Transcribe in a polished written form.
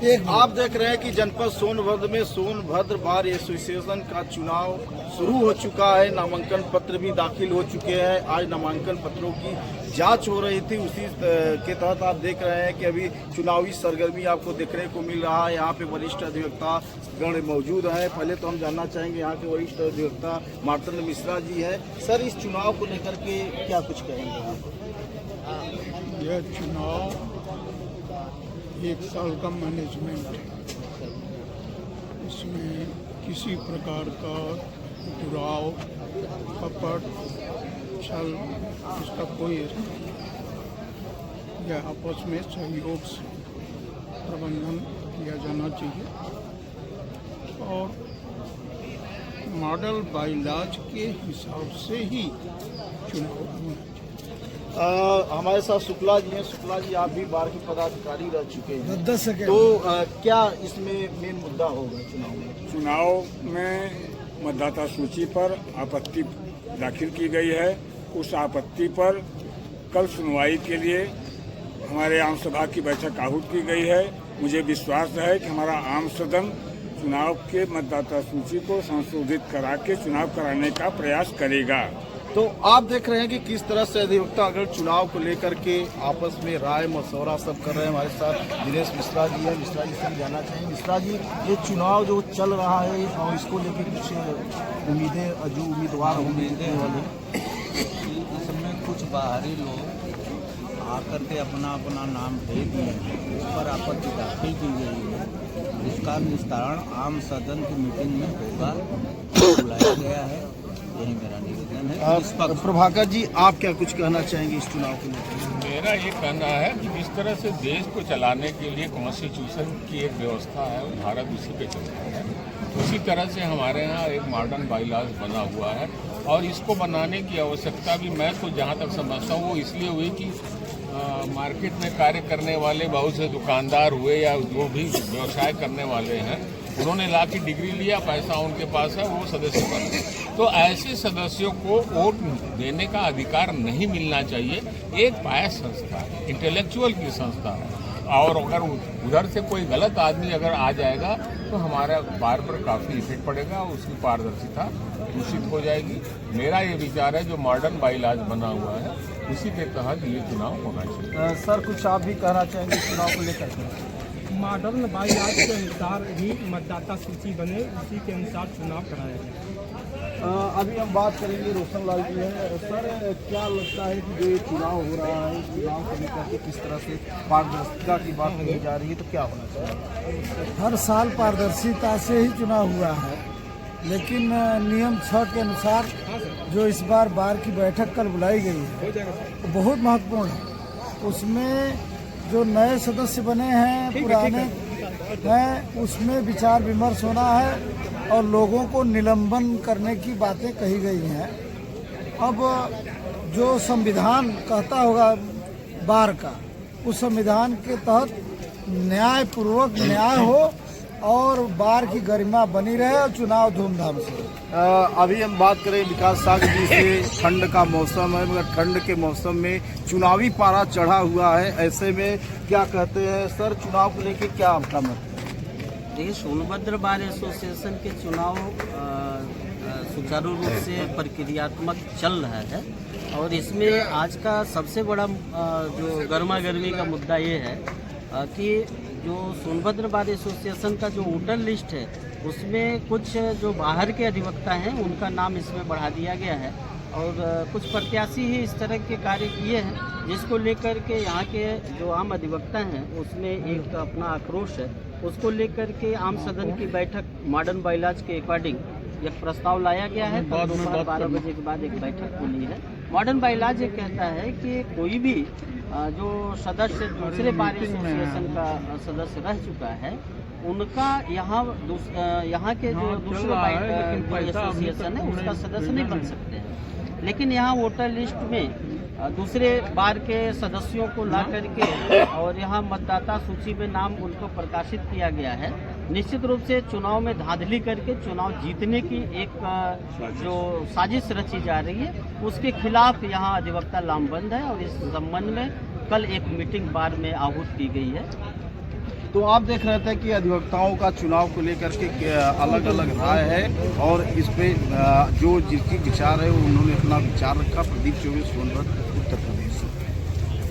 आप देख रहे हैं कि जनपद सोनभद्र में सोनभद्र बार एसोसिएशन का चुनाव शुरू हो चुका है। नामांकन पत्र भी दाखिल हो चुके हैं। आज नामांकन पत्रों की जांच हो रही थी, उसी के तहत आप देख रहे हैं कि अभी चुनावी सरगर्मी आपको देखने को मिल रहा है। यहाँ पे वरिष्ठ अधिवक्ता गण मौजूद है। पहले तो हम जानना चाहेंगे यहाँ के वरिष्ठ अधिवक्ता मार्तंड मिश्रा जी है। सर, इस चुनाव को लेकर के क्या कुछ कहेंगे? यह चुनाव 1 साल का मैनेजमेंट है। इसमें किसी प्रकार का दुराव, कपट, छल इसका कोई यह आपस में सहयोग से प्रबंधन किया जाना चाहिए और मॉडल बाइलॉज के हिसाब से ही चुनाव होना चाहिए। हमारे साथ शुक्ला जी हैं। शुक्ला जी, आप भी बार के पदाधिकारी रह चुके हैं, तो क्या इसमें मेन मुद्दा होगा चुनाव में? चुनाव में मतदाता सूची पर आपत्ति दाखिल की गई है। उस आपत्ति पर कल सुनवाई के लिए हमारे आम सभा की बैठक आहूत की गई है। मुझे विश्वास है कि हमारा आम सदन चुनाव के मतदाता सूची को संशोधित करा के चुनाव कराने का प्रयास करेगा। तो आप देख रहे हैं कि किस तरह से अधिवक्ता अगर चुनाव को लेकर के आपस में राय मशवरा सब कर रहे हैं। हमारे साथ दिनेश मिश्रा जी है। मिश्रा जी से हम जानना चाहेंगे, मिश्रा जी, ये चुनाव जो चल रहा है और इसको लेकर कुछ उम्मीदें जो उम्मीदवार होंगे वाले, इसमें कुछ बाहरी लोग आकर के अपना अपना नाम दे दिए हैं, उस पर आपत्ति दाखिल की गई है। इसका निस्तारण आम सदन की मीटिंग में होगा, बुलाया गया है। यही मेरा निवेदन है। प्रभाकर जी, आप क्या कुछ कहना चाहेंगे इस चुनाव को लेकर? मेरा ये कहना है कि जिस तरह से देश को चलाने के लिए कॉन्स्टिट्यूशन की एक व्यवस्था है, भारत उसी पे चलता है। उसी तरह से हमारे यहाँ एक मॉडर्न बाइलॉज बना हुआ है और इसको बनाने की आवश्यकता भी मैं तो जहाँ तक समझता हूँ वो इसलिए हुई कि मार्केट में कार्य करने वाले बहुत से दुकानदार हुए या जो भी व्यवसाय करने वाले हैं, उन्होंने ला की डिग्री लिया, पैसा उनके पास है, वो सदस्य बने। तो ऐसे सदस्यों को वोट देने का अधिकार नहीं मिलना चाहिए। एक पायस संस्था है, इंटेलेक्चुअल की संस्था है, और अगर उधर से कोई गलत आदमी अगर आ जाएगा तो हमारा बार पर काफ़ी इफेक्ट पड़ेगा, उसकी पारदर्शिता दूषित हो जाएगी। मेरा ये विचार है जो मॉडर्न बाइलॉज बना हुआ है उसी के तहत ये चुनाव होना चाहिए। सर, कुछ आप भी कहना चाहेंगे चुनाव को लेकर? मॉडर्न बाइलॉज के अनुसार ही मतदाता सूची बने, उसी के अनुसार चुनाव कराया जाए। अभी हम बात करेंगे रोशन लाल जी हैं। सर, क्या लगता है कि जो ये चुनाव हो रहा है, चुनाव को लेकर के किस तरह से पारदर्शिता की बात कही जा रही है, तो क्या होना चाहिए? हर साल पारदर्शिता से ही चुनाव हुआ है, लेकिन नियम 6 के अनुसार जो इस बार की बैठक कल बुलाई गई है वो बहुत महत्वपूर्ण है। उसमें जो नए सदस्य बने हैं, पुराने हैं, उसमें विचार विमर्श होना है और लोगों को निलंबन करने की बातें कही गई हैं। अब जो संविधान कहता होगा बार का, उस संविधान के तहत न्यायपूर्वक न्याय हो और बार की गरिमा बनी रहे और चुनाव धूमधाम से। अभी हम बात करें विकास सागर जी से। ठंड का मौसम है, मगर ठंड के मौसम में चुनावी पारा चढ़ा हुआ है। ऐसे में क्या कहते हैं सर, चुनाव को लेकर क्या आपका मत है? देखिए, सोनभद्र बार एसोसिएशन के चुनाव सुचारू रूप से प्रक्रियात्मक चल रहा है और इसमें आज का सबसे बड़ा जो गर्मा गर्मी का मुद्दा ये है कि जो सोनभद्र बार एसोसिएशन का जो वोटर लिस्ट है उसमें कुछ जो बाहर के अधिवक्ता हैं उनका नाम इसमें बढ़ा दिया गया है और कुछ प्रत्याशी ही इस तरह के कार्य किए हैं, जिसको लेकर के यहाँ के जो आम अधिवक्ता हैं उसमें एक अपना आक्रोश है। उसको लेकर के आम सदन की बैठक मॉडर्न बाइलॉज के अकॉर्डिंग एक प्रस्ताव लाया गया है। कल दोपहर 12 बजे के बाद एक बैठक हुई है। मॉडर्न बाइलॉज ये कहता है कि कोई भी जो सदस्य दूसरे बार एसोसिएशन का सदस्य रह चुका है उनका यहाँ के जो दूसरे बार एसोसिएशन है उसका सदस्य नहीं बन सकते हैं। लेकिन यहाँ वोटर लिस्ट में दूसरे बार के सदस्यों को ला करके और यहाँ मतदाता सूची में नाम उनको प्रकाशित किया गया है। निश्चित रूप से चुनाव में धांधली करके चुनाव जीतने की एक जो साजिश रची जा रही है उसके खिलाफ यहाँ अधिवक्ता लामबंद है और इस संबंध में कल एक मीटिंग बार में आहूत की गई है। तो आप देख रहे थे कि अधिवक्ताओं का चुनाव को लेकर के अलग अलग राय है और इस पे जो जिसकी विचार है उन्होंने अपना विचार रखा। प्रदीप चौबे, सोनभद्र, उत्तर प्रदेश।